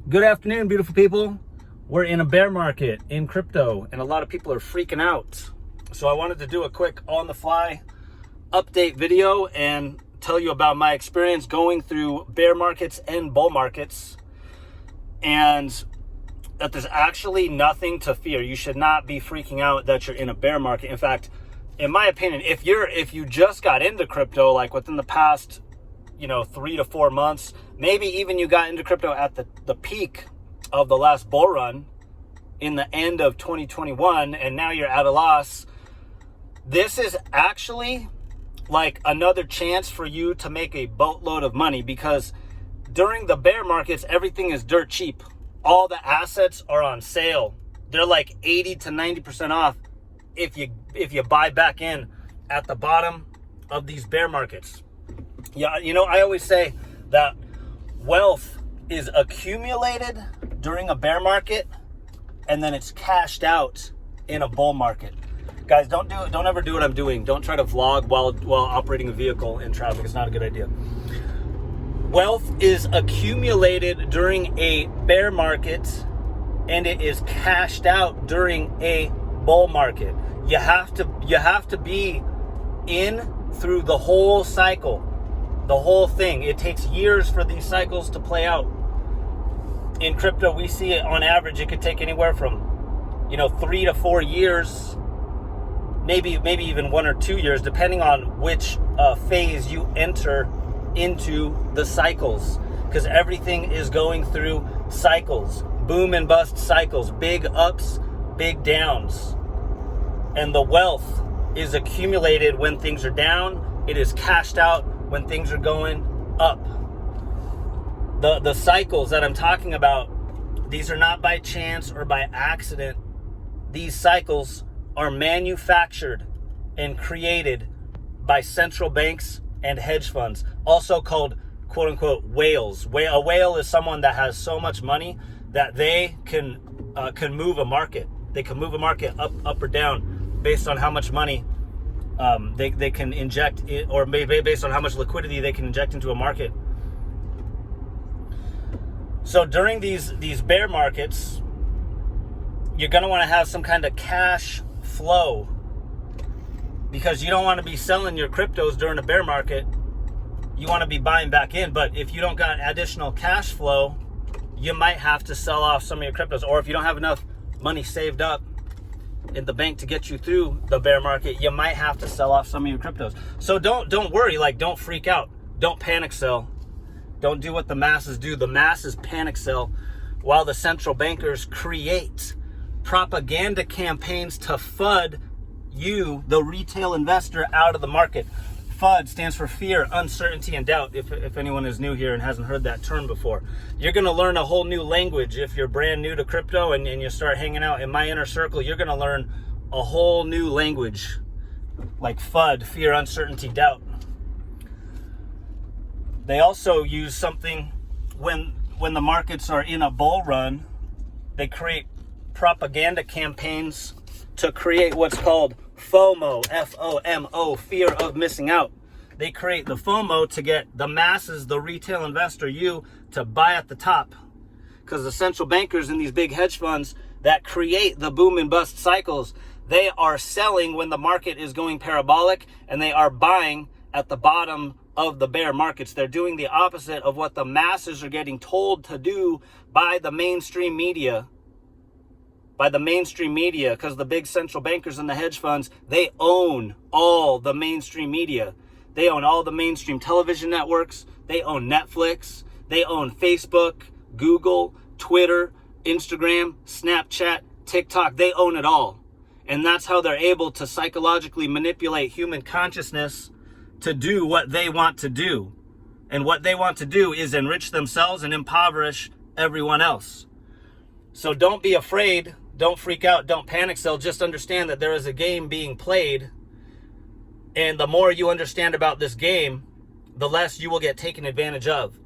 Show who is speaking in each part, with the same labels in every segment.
Speaker 1: Good afternoon, beautiful people. We're in a bear market in crypto, and a lot of people are freaking out. So I wanted to do a quick on-the-fly update video and tell you about my experience going through bear markets and bull markets, and that there's actually nothing to fear. You should not be freaking out that you're in a bear market. In fact, in my opinion, if you just got into crypto like within the past 3 to 4 months, maybe even you got into crypto at the peak of the last bull run in the end of 2021, and now you're at a loss, this is actually like another chance for you to make a boatload of money, because during the bear markets, everything is dirt cheap. All the assets are on sale. They're like 80 to 90% off if you buy back in at the bottom of these bear markets. Yeah, I always say that wealth is accumulated during a bear market and then it's cashed out in a bull market. Guys, don't ever do what I'm doing. Don't try to vlog while operating a vehicle in traffic. It's not a good idea. Wealth is accumulated during a bear market and it is cashed out during a bull market. You have to be in through the whole cycle. The whole thing. It takes years for these cycles to play out. In crypto, we see it on average, it could take anywhere from 3 to 4 years, maybe even 1 or 2 years, depending on which phase you enter into the cycles, because everything is going through cycles, boom and bust cycles, big ups, big downs. And the wealth is accumulated when things are down. It is cashed out when things are going up. The cycles that I'm talking about, these are not by chance or by accident. These cycles are manufactured and created by central banks and hedge funds, also called quote unquote whales. A whale is someone that has so much money that they can move a market. They can move a market up or down based on how much money they can inject it, or maybe based on how much liquidity they can inject into a market. So during these bear markets, you're going to want to have some kind of cash flow, because you don't want to be selling your cryptos during a bear market. You want to be buying back in. But if you don't got additional cash flow, you might have to sell off some of your cryptos. Or if you don't have enough money saved up in the bank to get you through the bear market, you might have to sell off some of your cryptos. So don't worry, don't freak out. Don't panic sell. Don't do what the masses do. The masses panic sell while the central bankers create propaganda campaigns to FUD you, the retail investor, out of the market. FUD stands for fear, uncertainty, and doubt, if anyone is new here and hasn't heard that term before. You're going to learn a whole new language if you're brand new to crypto and you start hanging out in my inner circle. You're going to learn a whole new language like FUD, fear, uncertainty, doubt. They also use something when the markets are in a bull run. They create propaganda campaigns to create what's called FOMO, F-O-M-O, fear of missing out. They create the FOMO to get the masses, the retail investor, you, to buy at the top. Because the central bankers and these big hedge funds that create the boom and bust cycles, they are selling when the market is going parabolic, and they are buying at the bottom of the bear markets. They're doing the opposite of what the masses are getting told to do by the mainstream media. Because the big central bankers and the hedge funds, they own all the mainstream media. They own all the mainstream television networks. They own Netflix. They own Facebook, Google, Twitter, Instagram, Snapchat, TikTok. They own it all. And that's how they're able to psychologically manipulate human consciousness to do what they want to do. And what they want to do is enrich themselves and impoverish everyone else. So don't be afraid. Don't freak out. Don't panic sell. Just understand that there is a game being played. And the more you understand about this game, the less you will get taken advantage of.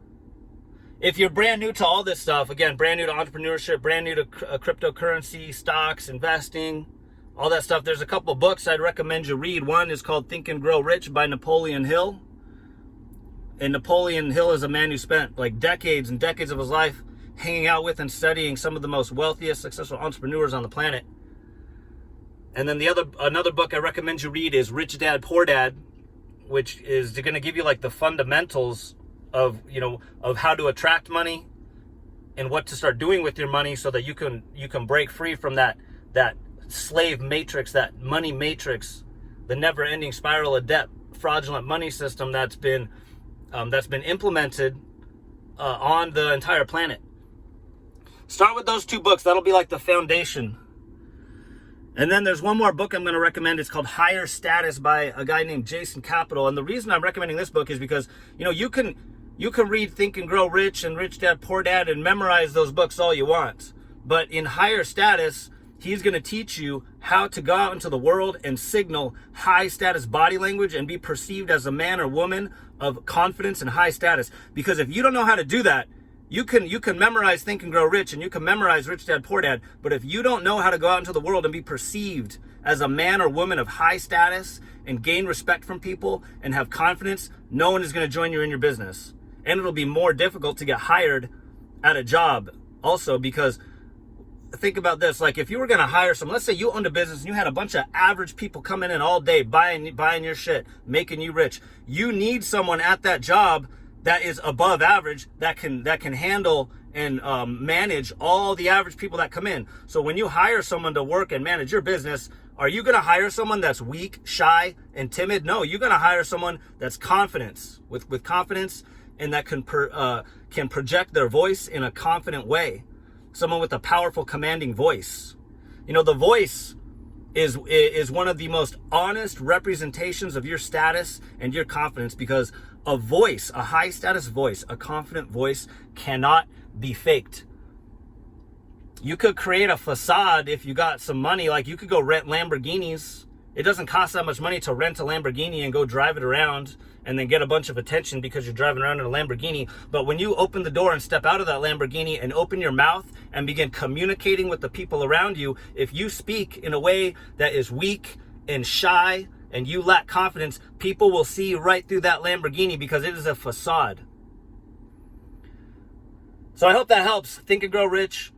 Speaker 1: If you're brand new to all this stuff, again, brand new to entrepreneurship, brand new to cryptocurrency, stocks, investing, all that stuff, there's a couple books I'd recommend you read. One is called Think and Grow Rich by Napoleon Hill. And Napoleon Hill is a man who spent like decades and decades of his life hanging out with and studying some of the most wealthiest, successful entrepreneurs on the planet. And then another book I recommend you read is Rich Dad, Poor Dad, which is going to give you like the fundamentals of, of how to attract money and what to start doing with your money so that you can break free from that slave matrix, that money matrix, the never-ending spiral of debt, fraudulent money system that's been implemented on the entire planet. Start with those two books. That'll be like the foundation. And then there's one more book I'm going to recommend. It's called Higher Status by a guy named Jason Capital. And the reason I'm recommending this book is because, you can read Think and Grow Rich and Rich Dad, Poor Dad and memorize those books all you want. But in Higher Status, he's going to teach you how to go out into the world and signal high status body language and be perceived as a man or woman of confidence and high status. Because if you don't know how to do that, you can memorize Think and Grow Rich and you can memorize Rich Dad, Poor Dad. But if you don't know how to go out into the world and be perceived as a man or woman of high status and gain respect from people and have confidence, no one is going to join you in your business. And it'll be more difficult to get hired at a job also, because think about this. Like if you were going to hire someone, let's say you owned a business and you had a bunch of average people coming in all day buying your shit, making you rich. You need someone at that job that is above average, that can handle and manage all the average people that come in. So when you hire someone to work and manage your business, are you going to hire someone that's weak, shy, and timid? No, you're going to hire someone that's confident, with confidence, and that can project their voice in a confident way. Someone with a powerful, commanding voice. The voice is one of the most honest representations of your status and your confidence, because a voice, a high status voice, a confident voice cannot be faked. You could create a facade if you got some money. Like you could go rent Lamborghinis. It doesn't cost that much money to rent a Lamborghini and go drive it around and then get a bunch of attention because you're driving around in a Lamborghini. But when you open the door and step out of that Lamborghini and open your mouth and begin communicating with the people around you, if you speak in a way that is weak and shy and you lack confidence, people will see right through that Lamborghini because it is a facade. So I hope that helps. Think and Grow Rich,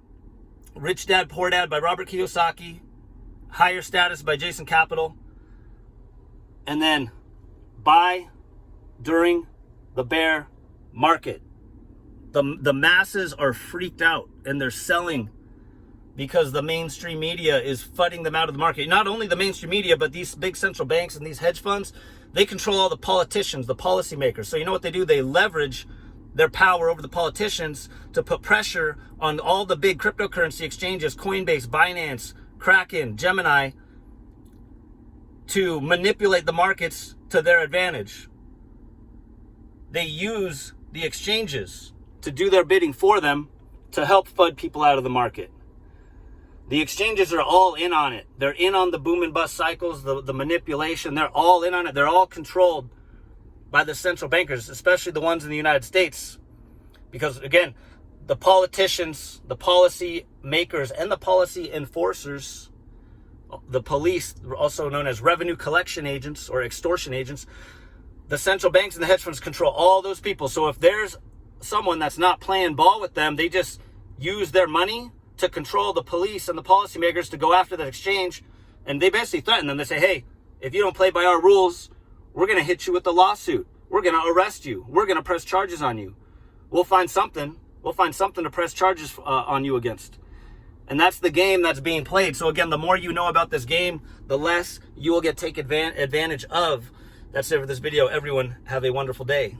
Speaker 1: Rich Dad, Poor Dad by Robert Kiyosaki, Higher Status by Jason Capital, and then buy during the bear market. The masses are freaked out and they're selling because the mainstream media is flooding them out of the market. Not only the mainstream media, but these big central banks and these hedge funds, they control all the politicians, the policymakers. So you know what they do? They leverage their power over the politicians to put pressure on all the big cryptocurrency exchanges, Coinbase, Binance, Kraken, Gemini, to manipulate the markets to their advantage. They use the exchanges to do their bidding for them to help FUD people out of the market. The exchanges are all in on it. They're in on the boom and bust cycles, the manipulation. They're all in on it. They're all controlled by the central bankers, especially the ones in the United States. Because again, the politicians, the policy makers, and the policy enforcers, the police, also known as revenue collection agents or extortion agents, the central banks and the hedge funds control all those people. So if there's someone that's not playing ball with them, they just use their money to control the police and the policymakers to go after that exchange. And they basically threaten them. They say, hey, if you don't play by our rules, we're going to hit you with a lawsuit. We're going to arrest you. We're going to press charges on you. We'll find something to press charges on you against. And that's the game that's being played. So again, the more you know about this game, the less you will get taken advantage of. That's it for this video. Everyone, have a wonderful day.